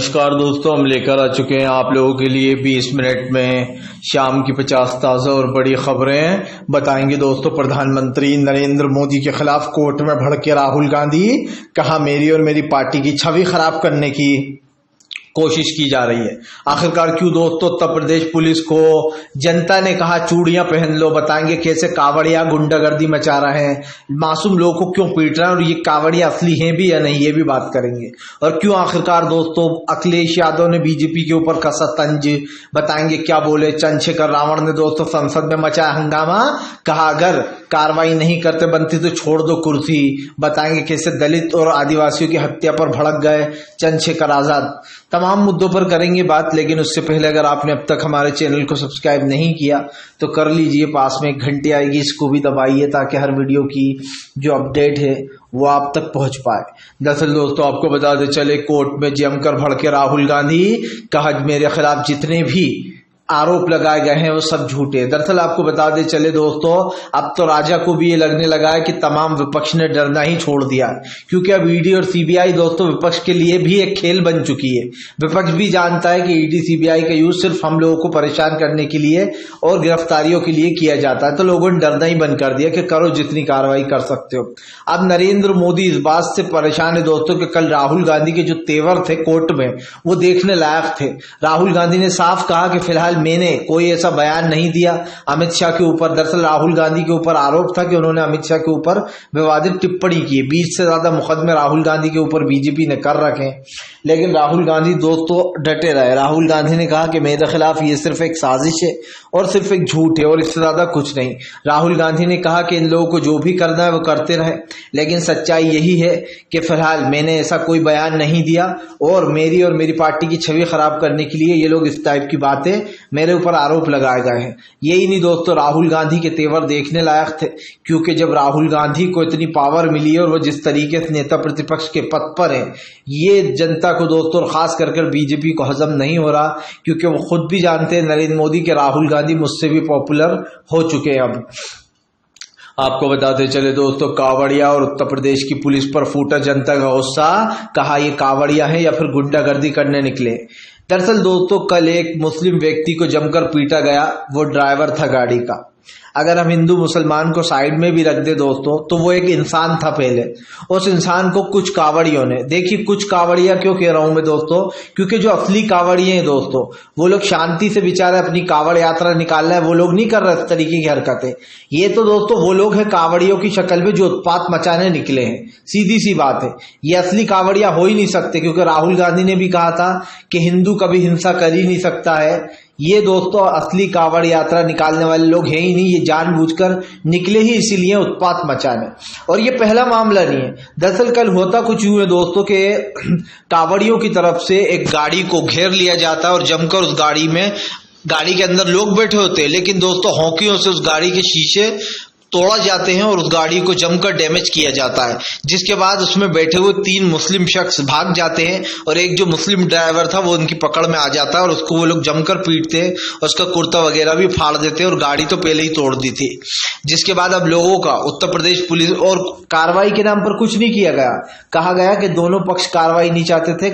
नमस्कार दोस्तों, हम लेकर आ चुके हैं आप लोगों के लिए 20 मिनट में शाम की 50 ताज़ा और बड़ी खबरें बताएंगे। दोस्तों, प्रधानमंत्री नरेंद्र मोदी के खिलाफ कोर्ट में भड़के राहुल गांधी, कहा मेरी और मेरी पार्टी की छवि खराब करने की कोशिश की जा रही है। आखिरकार क्यों दोस्तों? उत्तर प्रदेश पुलिस को जनता ने कहा चूड़ियां पहन लो। बताएंगे कैसे कावड़िया गुंडागर्दी मचा रहे हैं, मासूम लोगों को क्यों पीट रहे हैं और ये कावड़िया असली हैं भी या नहीं, ये भी बात करेंगे। और क्यों आखिरकार दोस्तों अखिलेश यादव ने बीजेपी के ऊपर कसा तंज, बताएंगे क्या बोले चंद्रशेखर रावण ने दोस्तों संसद में मचाया हंगामा, कहा अगर कार्रवाई नहीं करते बनती तो छोड़ दो कुर्सी। बताएंगे कैसे दलित और आदिवासियों की हत्या पर भड़क गए चंद्रशेखर आजाद। तमाम मुद्दों पर करेंगे बात, लेकिन उससे पहले अगर आपने अब तक हमारे चैनल को सब्सक्राइब नहीं किया तो कर लीजिए। पास में एक घंटी आएगी, इसको भी दबाइए ताकि हर वीडियो की जो अपडेट है वो आप तक पहुंच पाए। दरअसल दोस्तों आपको बता दे चले, कोर्ट में जमकर भड़के राहुल गांधी, कहा मेरे खिलाफ जितने भी आरोप लगाए गए हैं वो सब झूठे। दरअसल आपको बता दे चले दोस्तों, अब तो राजा को भी ये लगने लगा है कि तमाम विपक्ष ने डरना ही छोड़ दिया है, क्योंकि अब ईडी और सीबीआई दोस्तों विपक्ष के लिए भी एक खेल बन चुकी है। विपक्ष भी जानता है कि ईडी सीबीआई का यूज सिर्फ हम लोगों को परेशान करने के लिए और गिरफ्तारियों के लिए किया जाता है, तो लोगों ने डरना ही बंद कर दिया कि करो जितनी कार्रवाई कर सकते हो। अब नरेंद्र मोदी इस बात से परेशान है दोस्तों कि कल राहुल गांधी के जो तेवर थे कोर्ट में वो देखने लायक थे। राहुल गांधी ने साफ कहा कि फिलहाल मैंने कोई ऐसा बयान नहीं दिया अमित शाह के ऊपर। दरअसल राहुल गांधी के ऊपर आरोप था कि उन्होंने अमित शाह के ऊपर विवादित टिप्पणी की। 20 से ज्यादा मुकदमे राहुल गांधी के ऊपर बीजेपी ने कर रखे, लेकिन राहुल गांधी दोस्तों डटे रहे। राहुल गांधी ने कहा कि मेरे खिलाफ ये सिर्फ एक साजिश है और सिर्फ एक झूठ है और इससे ज्यादा कुछ नहीं। राहुल गांधी ने कहा कि इन लोगों को जो भी करना है वो करते रहे, लेकिन सच्चाई यही है कि फिलहाल मैंने ऐसा कोई बयान नहीं दिया और मेरी पार्टी की छवि खराब करने के लिए ये लोग इस टाइप की बातें मेरे ऊपर आरोप लगाए गए हैं। यही नहीं दोस्तों, राहुल गांधी के तेवर देखने लायक थे, क्योंकि जब राहुल गांधी को इतनी पावर मिली है और वो जिस तरीके से नेता प्रतिपक्ष के पद पर है, ये जनता को दोस्तों खास कर बीजेपी को हजम नहीं हो रहा, क्योंकि वो खुद भी जानते हैं नरेंद्र मोदी के राहुल गांधी मुझसे भी पॉपुलर हो चुके हैं। अब आपको बताते चले दोस्तों, कावड़िया और उत्तर प्रदेश की पुलिस पर फूटा जनता का गुस्सा, कहा ये कावड़िया है या फिर गुंडागर्दी करने निकले। दरअसल दोस्तों कल एक मुस्लिम व्यक्ति को जमकर पीटा गया, वो ड्राइवर था गाड़ी का। अगर हम हिंदू मुसलमान को साइड में भी रख दे दोस्तों तो वो एक इंसान था पहले। उस इंसान को कुछ कावड़ियों ने, देखिए कुछ कावड़िया क्यों कह रहा हूं मैं दोस्तों, क्योंकि जो असली कावड़िए हैं दोस्तों वो लोग शांति से बेचारे अपनी कावड़ यात्रा निकाल रहे हैं, वो लोग नहीं कर रहे इस तरीके की हरकतें। ये तो दोस्तों वो लोग हैं कावड़ियों की शक्ल में जो उत्पात मचाने निकले हैं। सीधी सी बात है, ये असली कावड़िया हो ही नहीं सकते, क्योंकि राहुल गांधी ने भी कहा था कि हिंदू कभी हिंसा कर ही नहीं सकता है। ये दोस्तों असली कावड़ यात्रा निकालने वाले लोग हैं ही नहीं, ये जानबूझकर निकले ही इसीलिए उत्पात मचाने। और ये पहला मामला नहीं है। दरअसल कल होता कुछ यूं है दोस्तों के कावड़ियों की तरफ से एक गाड़ी को घेर लिया जाता है और जमकर उस गाड़ी के अंदर लोग बैठे होते हैं, लेकिन दोस्तों हॉकियों से उस गाड़ी के शीशे तोड़ा जाते हैं और उस गाड़ी को जमकर डैमेज किया जाता है, जिसके बाद उसमें बैठे हुए 3 मुस्लिम शख्स भाग जाते हैं और एक जो मुस्लिम ड्राइवर था वो उनकी पकड़ में आ जाता है और उसको वो लोग जमकर पीटते हैं और उसका कुर्ता वगैरह भी फाड़ देते हैं और गाड़ी तो पहले ही तोड़ दी थी। जिसके बाद अब लोगों का उत्तर प्रदेश पुलिस और कार्रवाई के नाम पर कुछ नहीं किया गया। कहा गया कि दोनों पक्ष कार्रवाई नहीं चाहते थे,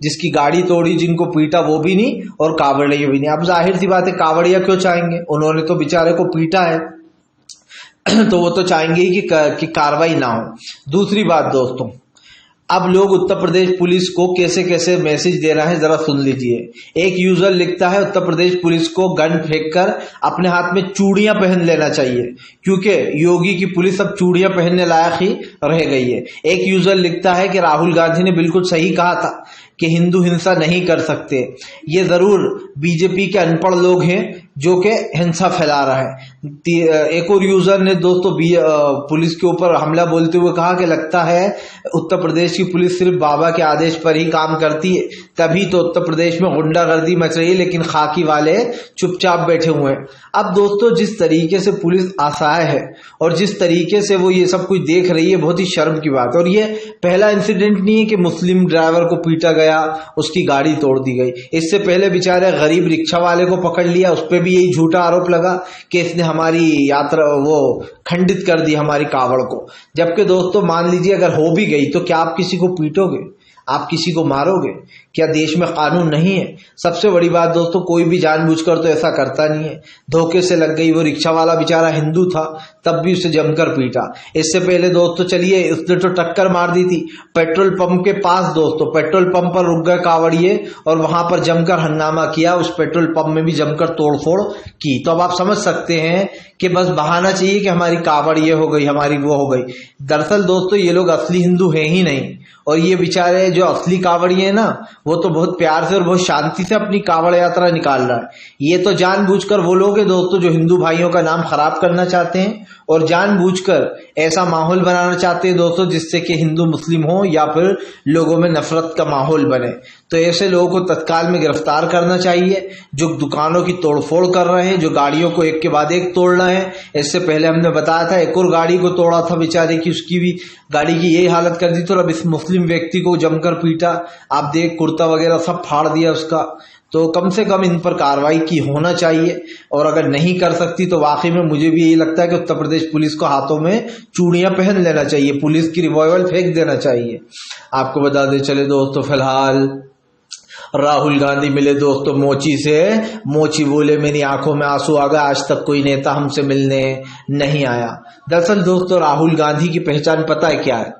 जिसकी गाड़ी तोड़ी जिनको पीटा वो भी नहीं और कावड़िया भी नहीं। अब जाहिर सी बात है कावड़िया क्यों चाहेंगे, उन्होंने तो बेचारे को पीटा है तो वो तो चाहेंगे ही कि कार्रवाई ना हो। दूसरी बात दोस्तों, अब लोग उत्तर प्रदेश पुलिस को कैसे कैसे मैसेज दे रहे हैं जरा सुन लीजिए। एक यूजर लिखता है उत्तर प्रदेश पुलिस को गन फेंककर अपने हाथ में चूड़ियां पहन लेना चाहिए, क्योंकि योगी की पुलिस अब चूड़ियां पहनने लायक ही रह गई है। एक यूजर लिखता है कि राहुल गांधी ने बिल्कुल सही कहा था कि हिंदू हिंसा नहीं कर सकते। ये जरूर बीजेपी के अनपढ़ लोग हैं जो कि हिंसा फैला रहा है। एक और यूजर ने दोस्तों पुलिस के ऊपर हमला बोलते हुए कहा कि लगता है उत्तर प्रदेश की पुलिस सिर्फ बाबा के आदेश पर ही काम करती है, तभी तो उत्तर प्रदेश में गुंडागर्दी मच रही है, लेकिन खाकी वाले चुपचाप बैठे हुए हैं। अब दोस्तों जिस तरीके से पुलिस असहाय है और जिस तरीके से वो ये सब कुछ देख रही है, बहुत ही शर्म की बात है। और ये पहला इंसिडेंट नहीं है कि मुस्लिम ड्राइवर को पीटा गया, उसकी गाड़ी तोड़ दी गई। इससे पहले बेचारे गरीब रिक्शा वाले को पकड़ लिया, उस पर भी यही झूठा आरोप लगा कि इसने हमारी यात्रा वो खंडित कर दी, हमारी कावड़ को। जबकि दोस्तों मान लीजिए अगर हो भी गई तो क्या आप किसी को पीटोगे, आप किसी को मारोगे? क्या देश में कानून नहीं है? सबसे बड़ी बात दोस्तों, कोई भी जानबूझकर तो ऐसा करता नहीं है। धोखे से लग गई। वो रिक्शा वाला बेचारा हिंदू था, तब भी उसे जमकर पीटा। इससे पहले दोस्तों चलिए, उसने तो टक्कर मार दी थी पेट्रोल पंप के पास दोस्तों। पेट्रोल पंप पर रुक गए कावड़िए और वहां पर जमकर हंगामा किया। उस पेट्रोल पंप में भी जमकर तोड़फोड़ की। तो अब आप समझ सकते हैं कि बस बहाना चाहिए कि हमारी कावड़ ये हो गई, हमारी वो हो गई। दरअसल दोस्तों ये लोग असली हिंदू हैं ही नहीं। और ये बेचारे जो असली कावड़िए हैं ना, वो तो बहुत प्यार से और बहुत शांति से अपनी कावड़ यात्रा निकाल रहा है। ये तो जानबूझकर वो लोग हैं दोस्तों जो हिंदू भाइयों का नाम खराब करना चाहते हैं और जानबूझकर ऐसा माहौल बनाना चाहते हैं दोस्तों जिससे कि हिंदू मुस्लिम हो या फिर लोगों में नफरत का माहौल बने। तो ऐसे लोगों को तत्काल में गिरफ्तार करना चाहिए जो दुकानों की तोड़फोड़ कर रहे हैं, जो गाड़ियों को एक के बाद एक तोड़ रहे हैं। इससे पहले हमने बताया था एक और गाड़ी को तोड़ा था बेचारे की, उसकी भी गाड़ी की यही हालत कर दी। तो अब इस मुस्लिम व्यक्ति को जमकर पीटा, आप देख कुर्ता वगैरह सब फाड़ दिया उसका। तो कम से कम इन पर कार्रवाई की होना चाहिए। और अगर नहीं कर सकती तो वाकई में मुझे भी यही लगता है कि उत्तर प्रदेश पुलिस को हाथों में चूड़ियां पहन लेना चाहिए, पुलिस की रिवॉल्वर फेंक देना चाहिए। आपको बता दें चले दोस्तों, फिलहाल राहुल गांधी मिले दोस्तों मोची से। मोची बोले मेरी आंखों में आंसू आ गए, आज तक कोई नेता हमसे मिलने नहीं आया। दरअसल दोस्तों राहुल गांधी की पहचान पता है क्या है?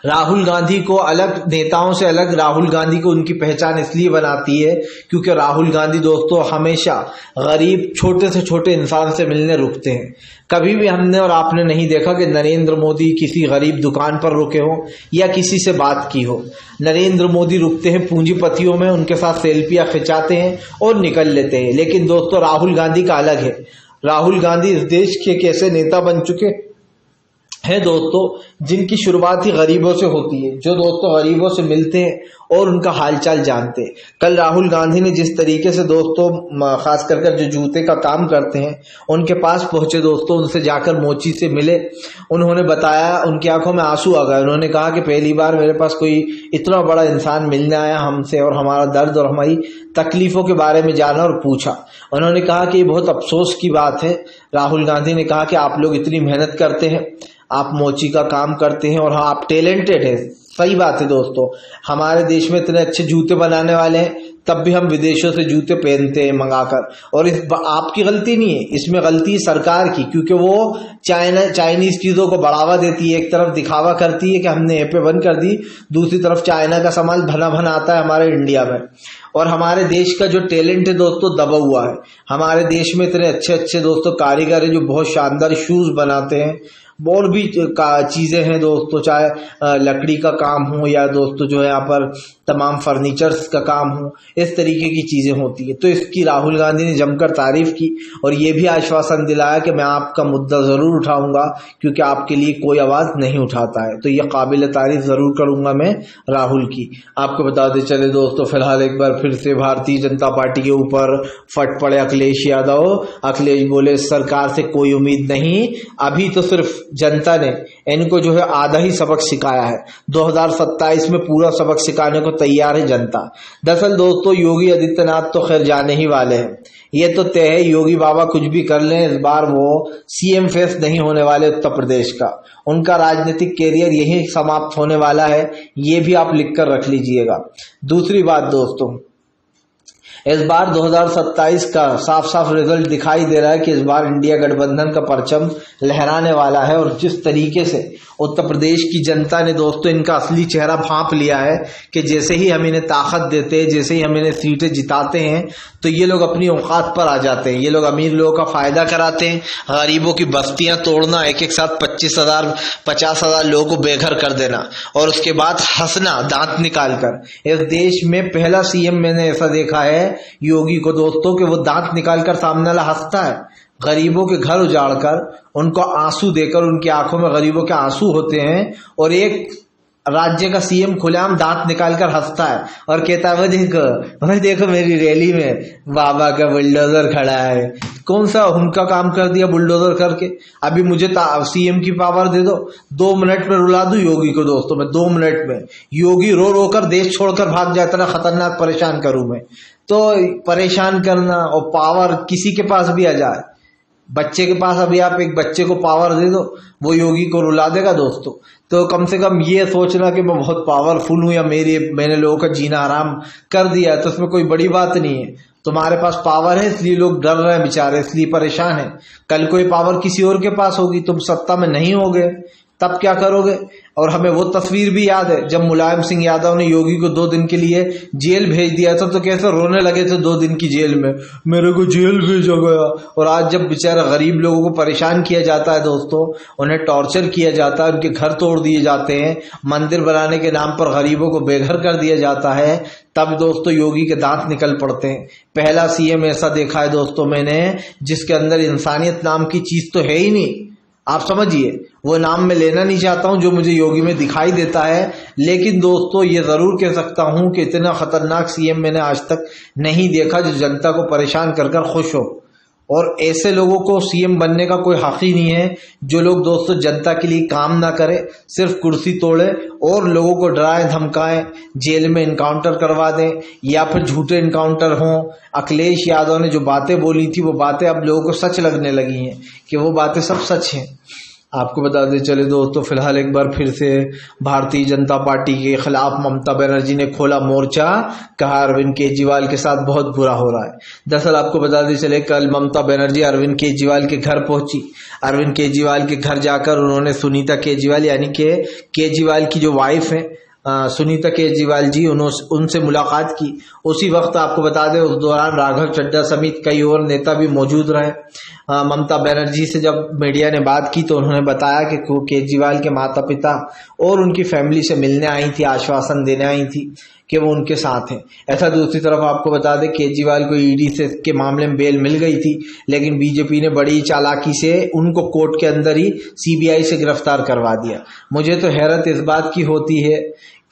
राहुल गांधी को अलग, नेताओं से अलग राहुल गांधी को उनकी पहचान इसलिए बनाती है क्योंकि राहुल गांधी दोस्तों हमेशा गरीब छोटे से छोटे इंसान से मिलने रुकते हैं। कभी भी हमने और आपने नहीं देखा कि नरेंद्र मोदी किसी गरीब दुकान पर रुके हो या किसी से बात की हो। नरेंद्र मोदी रुकते हैं पूंजीपतियों में, उनके साथ सेल्फियां खिंचाते हैं और निकल लेते हैं। लेकिन दोस्तों राहुल गांधी का अलग है। राहुल गांधी इस देश के एक ऐसे नेता बन चुके है दोस्तों जिनकी शुरुआत ही गरीबों से होती है, जो दोस्तों गरीबों से मिलते हैं और उनका हालचाल जानते हैं। कल राहुल गांधी ने जिस तरीके से दोस्तों खास कर जो जूते का काम करते हैं उनके पास पहुंचे दोस्तों, उनसे जाकर मोची से मिले, उन्होंने बताया, उनकी आंखों में आंसू आ गए। उन्होंने कहा कि पहली बार मेरे पास कोई इतना बड़ा इंसान मिलने आया हमसे और हमारा दर्द और हमारी तकलीफों के बारे में जाना और पूछा। उन्होंने कहा कि ये बहुत अफसोस की बात है। राहुल गांधी ने कहा कि आप लोग इतनी मेहनत करते हैं, आप मोची का काम करते हैं और हाँ आप टैलेंटेड हैं। सही बात है दोस्तों, हमारे देश में इतने अच्छे जूते बनाने वाले हैं तब भी हम विदेशों से जूते पहनते हैं मंगाकर। और इस आपकी गलती नहीं है, इसमें गलती है सरकार की, क्योंकि वो चाइनीज चीजों को बढ़ावा देती है। एक तरफ दिखावा करती है कि हमने यहाँ पे बंद कर दी, दूसरी तरफ चाइना का सामान भना भना आता है हमारे इंडिया में। और हमारे देश का जो टैलेंट है दोस्तों दबा हुआ है। हमारे देश में इतने अच्छे अच्छे दोस्तों कारीगर है जो बहुत शानदार शूज बनाते हैं, और भी चीजें हैं दोस्तों, चाहे लकड़ी का काम हो या दोस्तों जो है यहाँ पर तमाम फर्नीचर्स का काम हो, इस तरीके की चीजें होती है। तो इसकी राहुल गांधी ने जमकर तारीफ की और ये भी आश्वासन दिलाया कि मैं आपका मुद्दा जरूर उठाऊंगा क्योंकि आपके लिए कोई आवाज नहीं उठाता है। तो ये काबिल तारीफ जरूर करूंगा मैं राहुल की। आपको बता दें चले दोस्तों, फिलहाल एक बार फिर से भारतीय जनता पार्टी के ऊपर फट पड़े अखिलेश यादव। अखिलेश बोले सरकार से कोई उम्मीद नहीं, अभी तो सिर्फ जनता ने इनको जो है आधा ही सबक सिखाया है, 2027 में पूरा सबक सिखाने को तैयार है जनता। दरअसल दोस्तों योगी आदित्यनाथ तो खैर जाने ही वाले हैं, ये तो तय है, योगी बाबा कुछ भी कर लें इस बार वो सीएम फेस नहीं होने वाले उत्तर प्रदेश का। उनका राजनीतिक कैरियर यही समाप्त होने वाला है, ये भी आप लिख कर रख लीजिएगा। दूसरी बात दोस्तों, इस बार 2027 का साफ साफ रिजल्ट दिखाई दे रहा है कि इस बार इंडिया गठबंधन का परचम लहराने वाला है। और जिस तरीके से उत्तर प्रदेश की जनता ने दोस्तों इनका असली चेहरा भांप लिया है कि जैसे ही हम इन्हें ताकत देते हैं, जैसे ही हम इन्हें सीटें जिताते हैं तो ये लोग अपनी औकात पर आ जाते हैं। ये लोग अमीर लोगों का फायदा कराते हैं, गरीबों की बस्तियां तोड़ना, एक एक साथ 25,000 50,000 लोगों को बेघर कर देना और उसके बाद हंसना दांत निकाल कर। इस देश में पहला सीएम मैंने ऐसा देखा है योगी को दोस्तों कि वो दांत निकालकर सामने वाला हंसता है, गरीबों के घर उजाड़कर उनको आंसू देकर, उनकी आंखों में गरीबों के आंसू होते हैं और एक राज्य का सीएम खुलेआम दांत निकालकर हंसता है और कहता है वो देखो मेरी रैली में बाबा का बुलडोजर खड़ा है। कौन सा उनका काम कर दिया बुलडोजर करके? अभी मुझे सीएम की पावर दे दो, 2 मिनट में रुला दूं योगी को दोस्तों, मैं 2 मिनट में। योगी रो रो कर देश छोड़कर भाग जाता ना, खतरनाक परेशान करूं मैं। तो परेशान करना और पावर किसी के पास भी आ जाए, बच्चे के पास अभी आप एक बच्चे को पावर दे दो, वो योगी को रुला देगा दोस्तों। तो कम से कम ये सोचना कि मैं बहुत पावरफुल हूं या मैंने लोगों का जीना हराम कर दिया है, तो उसमें कोई बड़ी बात नहीं है। तुम्हारे पास पावर है इसलिए लोग डर रहे हैं बेचारे, इसलिए परेशान है। कल कोई पावर किसी और के पास होगी, तुम सत्ता में नहीं होगे, तब क्या करोगे। और हमें वो तस्वीर भी याद है जब मुलायम सिंह यादव ने योगी को 2 दिन के लिए जेल भेज दिया था, तो कैसे रोने लगे थे 2 दिन की जेल में, मेरे को जेल भेजा गया। और आज जब बेचारा गरीब लोगों को परेशान किया जाता है दोस्तों, उन्हें टॉर्चर किया जाता है, उनके घर तोड़ दिए जाते हैं, मंदिर बनाने के नाम पर गरीबों को बेघर कर दिया जाता है, तब दोस्तों योगी के दांत निकल पड़ते हैं। पहला सीएम ऐसा देखा है दोस्तों मैंने जिसके अंदर इंसानियत नाम की चीज तो है ही नहीं। आप समझिए, वो नाम मैं लेना नहीं चाहता हूं जो मुझे योगी में दिखाई देता है, लेकिन दोस्तों ये जरूर कह सकता हूं कि इतना खतरनाक सीएम मैंने आज तक नहीं देखा जो जनता को परेशान कर कर खुश हो। और ऐसे लोगों को सीएम बनने का कोई हक ही नहीं है जो लोग दोस्तों जनता के लिए काम ना करे, सिर्फ कुर्सी तोड़े और लोगों को डराएं धमकाएं, जेल में इनकाउंटर करवा दें या फिर झूठे इनकाउंटर हों। अखिलेश यादव ने जो बातें बोली थी वो बातें अब लोगों को सच लगने लगी हैं कि वो बातें सब सच हैं। आपको बता दें चले दोस्तों, फिलहाल एक बार फिर से भारतीय जनता पार्टी के खिलाफ ममता बनर्जी ने खोला मोर्चा, कहा अरविंद केजरीवाल के साथ बहुत बुरा हो रहा है। दरअसल आपको बता दें चले, कल ममता बनर्जी अरविंद केजरीवाल के घर पहुंची। अरविंद केजरीवाल के घर जाकर उन्होंने सुनीता केजरीवाल यानी कि केजरीवाल की जो वाइफ है सुनीता केजरीवाल जी, उनसे मुलाकात की। उसी वक्त आपको बता दें उस दौरान राघव चड्ढा समेत कई और नेता भी मौजूद रहे। ममता बनर्जी से जब मीडिया ने बात की तो उन्होंने बताया कि केजरीवाल के माता पिता और उनकी फैमिली से मिलने आई थी, आश्वासन देने आई थी कि वो उनके साथ हैं। ऐसा दूसरी तरफ आपको बता दें केजरीवाल को ईडी से के मामले में बेल मिल गई थी, लेकिन बीजेपी ने बड़ी चालाकी से उनको कोर्ट के अंदर ही सीबीआई से गिरफ्तार करवा दिया। मुझे तो हैरत इस बात की होती है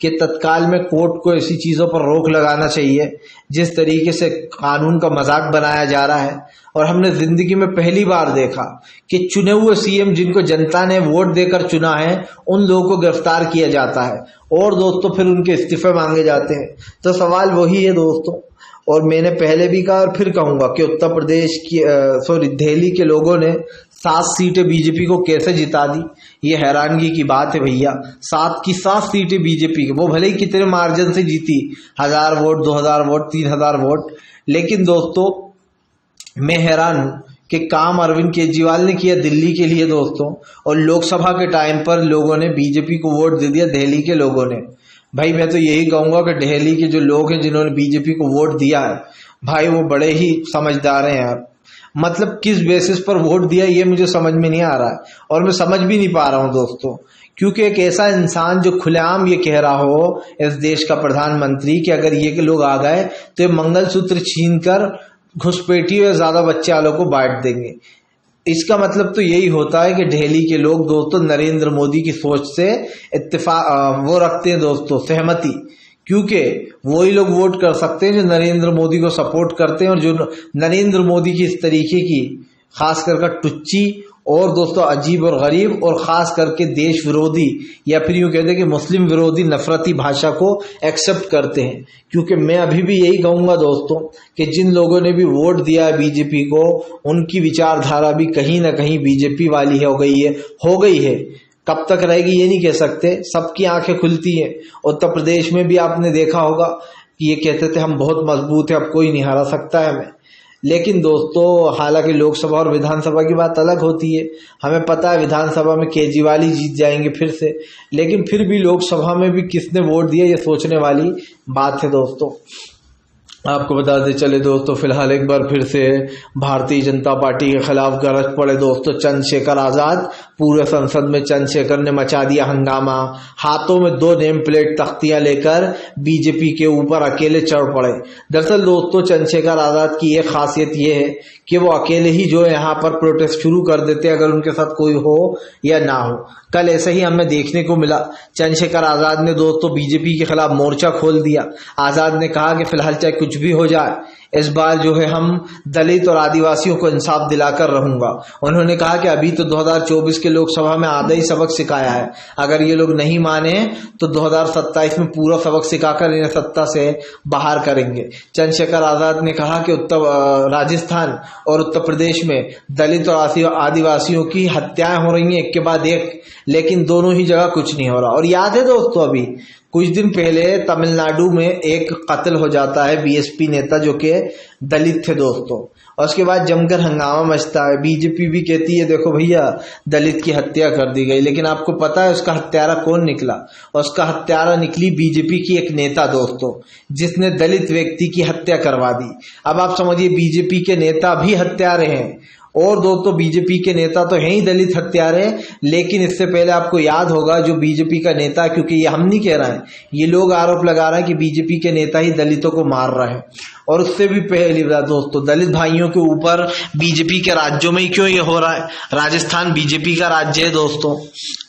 कि तत्काल में कोर्ट को ऐसी चीजों पर रोक लगाना चाहिए जिस तरीके से कानून का मजाक बनाया जा रहा है। और हमने जिंदगी में पहली बार देखा कि चुने हुए सीएम जिनको जनता ने वोट देकर चुना है उन लोगों को गिरफ्तार किया जाता है और दोस्तों फिर उनके इस्तीफे मांगे जाते हैं। तो सवाल वही है दोस्तों, और मैंने पहले भी कहा और फिर कहूंगा कि उत्तर प्रदेश की दिल्ली के लोगों ने 7 सीटें बीजेपी को कैसे जिता दी, ये हैरानगी की बात है भैया। 7 की 7 सीटें बीजेपी की, वो भले ही कितने मार्जिन से जीती, 1000 वोट, 2000 वोट, 3000 वोट, लेकिन दोस्तों मैं हैरान हूं कि काम अरविंद केजरीवाल ने किया दिल्ली के लिए दोस्तों, और लोकसभा के टाइम पर लोगों ने बीजेपी को वोट दे दिया, दिल्ली के लोगों ने। भाई मैं तो यही कहूंगा कि दिल्ली के जो लोग हैं जिन्होंने बीजेपी को वोट दिया है, भाई वो बड़े ही समझदार हैं यार। मतलब किस बेसिस पर वोट दिया ये मुझे समझ में नहीं आ रहा है, और मैं समझ भी नहीं पा रहा हूं दोस्तों, क्योंकि एक ऐसा इंसान जो खुलेआम ये कह रहा हो इस देश का प्रधानमंत्री कि अगर ये लोग आ गए तो ये मंगलसूत्र छीनकर घुसपैठी और ज्यादा बच्चे वालों को बांट देंगे। इसका मतलब तो यही होता है कि दिल्ली के लोग दोस्तों नरेंद्र मोदी की सोच से वो रखते हैं दोस्तों सहमति, क्योंकि वही लोग वोट कर सकते हैं जो नरेंद्र मोदी को सपोर्ट करते हैं और जो नरेंद्र मोदी की इस तरीके की खास कर टुच्ची और दोस्तों अजीब और गरीब और खास करके देश विरोधी या फिर यूं कहते हैं कि मुस्लिम विरोधी नफरती भाषा को एक्सेप्ट करते हैं। क्योंकि मैं अभी भी यही कहूंगा दोस्तों कि जिन लोगों ने भी वोट दिया है बीजेपी को, उनकी विचारधारा भी कहीं ना कहीं बीजेपी वाली हो गई है। कब तक रहेगी ये नहीं कह सकते, सबकी आंखें खुलती हैं। उत्तर प्रदेश में भी आपने देखा होगा कि ये कहते थे हम बहुत मजबूत है, अब कोई नहीं हरा सकता है हमें। लेकिन दोस्तों हालांकि लोकसभा और विधानसभा की बात अलग होती है, हमें पता है विधानसभा में केजरीवाल ही जीत जाएंगे फिर से, लेकिन फिर भी लोकसभा में भी किसने वोट दिया ये सोचने वाली बात है दोस्तों। आपको बता दें चले दोस्तों, फिलहाल एक बार फिर से भारतीय जनता पार्टी के खिलाफ गरज पड़े दोस्तों चंद्रशेखर आजाद। पूरे संसद में चंद्रशेखर ने मचा दिया हंगामा, हाथों में 2 नेम प्लेट तख्तियां लेकर बीजेपी के ऊपर अकेले चढ़ पड़े। दरअसल दोस्तों चंद्रशेखर आजाद की एक खासियत ये है कि वो अकेले ही जो है यहाँ पर प्रोटेस्ट शुरू कर देते हैं, अगर उनके साथ कोई हो या ना हो। कल ऐसे ही हमें देखने को मिला, चंद्रशेखर आजाद ने दोस्तों बीजेपी के खिलाफ मोर्चा खोल दिया। आजाद ने कहा कि फिलहाल चाहे कुछ भी हो जाए इस बार जो है हम दलित और आदिवासियों को इंसाफ दिलाकर रहूंगा। उन्होंने कहा कि अभी तो 2024 के लोकसभा में आधा ही सबक सिखाया है, अगर ये लोग नहीं माने तो 2027 में पूरा सबक सिखाकर इन्हें सत्ता से बाहर करेंगे। चंद्रशेखर आजाद ने कहा कि राजस्थान और उत्तर प्रदेश में दलित और आदिवासियों की हत्याएं हो रही हैं एक के बाद एक, लेकिन दोनों ही जगह कुछ नहीं हो रहा। और याद है दोस्तों, अभी कुछ दिन पहले तमिलनाडु में एक कत्ल हो जाता है बीएसपी नेता जो कि दलित थे दोस्तों, और उसके बाद जमकर हंगामा मचता है। बीजेपी भी कहती है देखो भैया दलित की हत्या कर दी गई, लेकिन आपको पता है उसका हत्यारा कौन निकला? और उसका हत्यारा निकली बीजेपी की एक नेता दोस्तों, जिसने दलित व्यक्ति की हत्या करवा दी। अब आप समझिए बीजेपी के नेता भी हत्यारे हैं, और दोस्तों बीजेपी के नेता तो हैं ही दलित हत्यारे। लेकिन इससे पहले आपको याद होगा जो बीजेपी का नेता, क्योंकि ये हम नहीं कह रहे हैं, ये लोग आरोप लगा रहे हैं कि बीजेपी के नेता ही दलितों को मार रहे हैं। और उससे भी पहली बात दोस्तों, दलित भाइयों के ऊपर बीजेपी के राज्यों में ही क्यों ये हो रहा है? राजस्थान बीजेपी का राज्य है दोस्तों,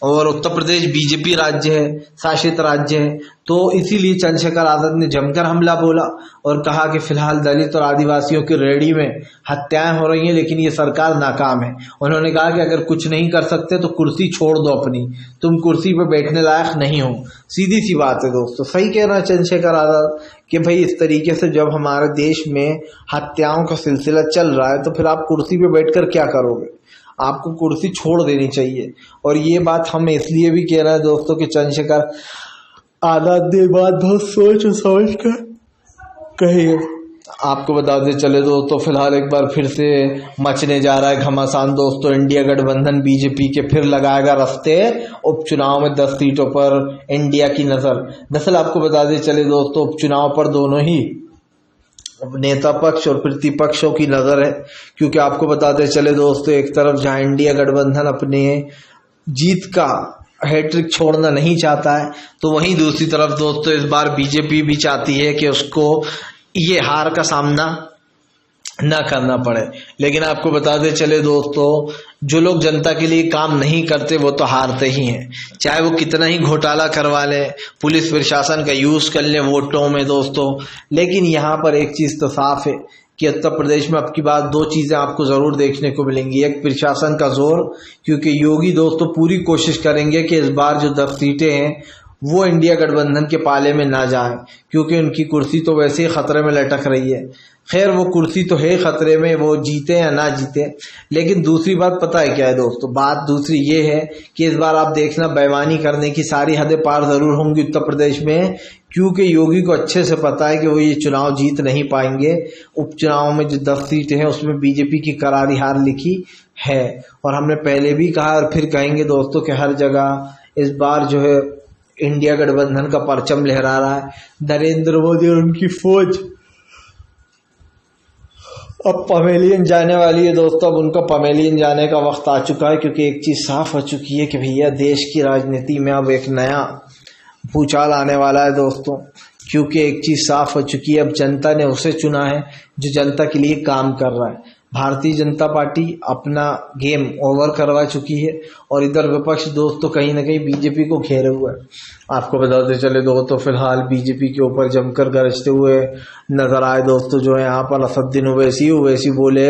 और उत्तर प्रदेश बीजेपी राज्य है, शासित राज्य है। तो इसीलिए चंद्रशेखर आजाद ने जमकर हमला बोला और कहा कि फिलहाल दलित और आदिवासियों की रेडी में हत्याएं हो रही हैं, लेकिन ये सरकार नाकाम है। उन्होंने कहा कि अगर कुछ नहीं कर सकते तो कुर्सी छोड़ दो अपनी, तुम कुर्सी पर बैठने लायक नहीं हो। सीधी सी बात है दोस्तों, सही कह रहा है चंद्रशेखर आजाद कि भाई इस तरीके से जब हमारे देश में हत्याओं का सिलसिला चल रहा है तो फिर आप कुर्सी पे बैठकर क्या करोगे? आपको कुर्सी छोड़ देनी चाहिए। और ये बात हम इसलिए भी कह रहे हैं दोस्तों कि चंद्रशेखर आजाद ने बात बहुत सोच समझ कर कही है। आपको बताते चले दोस्तों, फिलहाल एक बार फिर से मचने जा रहा है घमासान दोस्तों। इंडिया गठबंधन बीजेपी के फिर लगाएगा रास्ते उपचुनाव में 10 सीटों पर इंडिया की नजर। दरअसल आपको बताते चले दोस्तों, उपचुनाव पर दोनों ही नेता पक्ष और प्रतिपक्षों की नजर है, क्योंकि आपको बताते चले दोस्तों, एक तरफ जहां इंडिया गठबंधन अपने जीत का हैट्रिक छोड़ना नहीं चाहता है, तो वहीं दूसरी तरफ दोस्तों इस बार बीजेपी भी चाहती है कि उसको ये हार का सामना ना करना पड़े। लेकिन आपको बताते चले दोस्तों, जो लोग जनता के लिए काम नहीं करते वो तो हारते ही हैं, चाहे वो कितना ही घोटाला करवा लें, पुलिस प्रशासन का यूज कर लें वोटों में दोस्तों। लेकिन यहाँ पर एक चीज तो साफ है कि उत्तर प्रदेश में अब की बात 2 चीजें आपको जरूर देखने को मिलेंगी। एक प्रशासन का जोर, क्योंकि योगी दोस्तों पूरी कोशिश करेंगे कि इस बार जो 10 सीटें हैं वो इंडिया गठबंधन के पाले में ना जाए, क्योंकि उनकी कुर्सी तो वैसे ही खतरे में लटक रही है। खैर वो कुर्सी तो है खतरे में, वो जीते या ना जीते। लेकिन दूसरी बात पता है क्या है दोस्तों? बात दूसरी ये है कि इस बार आप देखना बेईमानी करने की सारी हदें पार जरूर होंगी उत्तर प्रदेश में, क्योंकि योगी को अच्छे से पता है कि वो ये चुनाव जीत नहीं पाएंगे। उपचुनाव में जो 10 सीटें हैं उसमें बीजेपी की करारी हार लिखी है। और हमने पहले भी कहा और फिर कहेंगे दोस्तों कि हर जगह इस बार जो है इंडिया गठबंधन का परचम लहरा रहा है। नरेंद्र मोदी और उनकी फौज अब पवेलियन जाने वाली है दोस्तों। अब उनका पवेलियन जाने का वक्त आ चुका है, क्योंकि एक चीज साफ हो चुकी है कि भैया देश की राजनीति में अब एक नया भूचाल आने वाला है दोस्तों। क्योंकि एक चीज साफ हो चुकी है, अब जनता ने उसे चुना है जो जनता के लिए काम कर रहा है। भारतीय जनता पार्टी अपना गेम ओवर करवा चुकी है और इधर विपक्ष दोस्तों कहीं ना कहीं बीजेपी को घेरे हुआ है। आपको बताते चले दोस्तों, फिलहाल बीजेपी के ऊपर जमकर गरजते हुए नजर आए दोस्तों जो है यहाँ पर असदुद्दीन ओवैसी बोले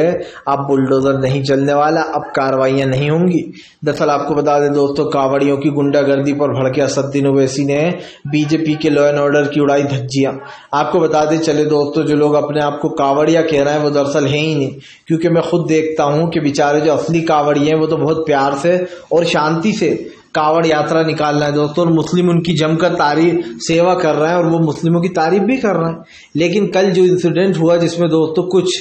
अब बुलडोजर नहीं चलने वाला, अब कार्रवाइयां नहीं होंगी। दरअसल आपको बता दें दोस्तों, कावड़ियों की गुंडागर्दी पर भड़के असदुद्दीन ओवैसी ने बीजेपी के लॉ एंड ऑर्डर की उड़ाई धज्जियां। आपको बताते चले दोस्तों, जो लोग अपने आप को कावड़िया कह रहे हैं वो दरअसल है ही नहीं, क्योंकि मैं खुद देखता हूं कि बेचारे जो असली कावड़िए हैं वो तो बहुत प्यार से और शांति से कावड़ यात्रा निकाल रहे हैं दोस्तों, और मुस्लिम उनकी जमकर तारीफ सेवा कर रहे हैं और वो मुस्लिमों की तारीफ भी कर रहे हैं। लेकिन कल जो इंसिडेंट हुआ जिसमें दोस्तों कुछ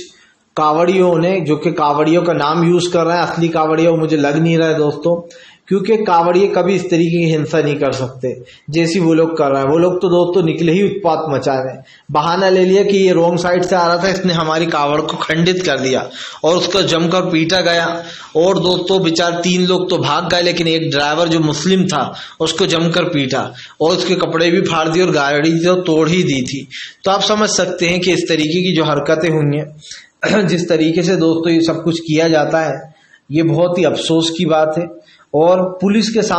कावड़ियों ने, जो कि कावड़ियों का नाम यूज कर रहे हैं, असली कावड़िया मुझे लग नहीं रहा है दोस्तों, क्योंकि कावड़िए कभी इस तरीके की हिंसा नहीं कर सकते जैसी वो लोग कर रहे हैं। वो लोग तो दोस्तों निकले ही उत्पात मचा रहे हैं, बहाना ले लिया कि ये रॉन्ग साइड से आ रहा था, इसने हमारी कावड़ को खंडित कर दिया और उसको जमकर पीटा गया। और दोस्तों बेचारे 3 लोग तो भाग गए, लेकिन एक ड्राइवर जो मुस्लिम था उसको जमकर पीटा और उसके कपड़े भी फाड़ दिए और गाड़ी तो तोड़ ही दी थी। तो आप समझ सकते हैं कि इस तरीके की जो हरकतें हुई हैं, जिस तरीके से दोस्तों ये सब कुछ किया जाता है, ये बहुत ही अफसोस की बात है। और पुलिस के सामने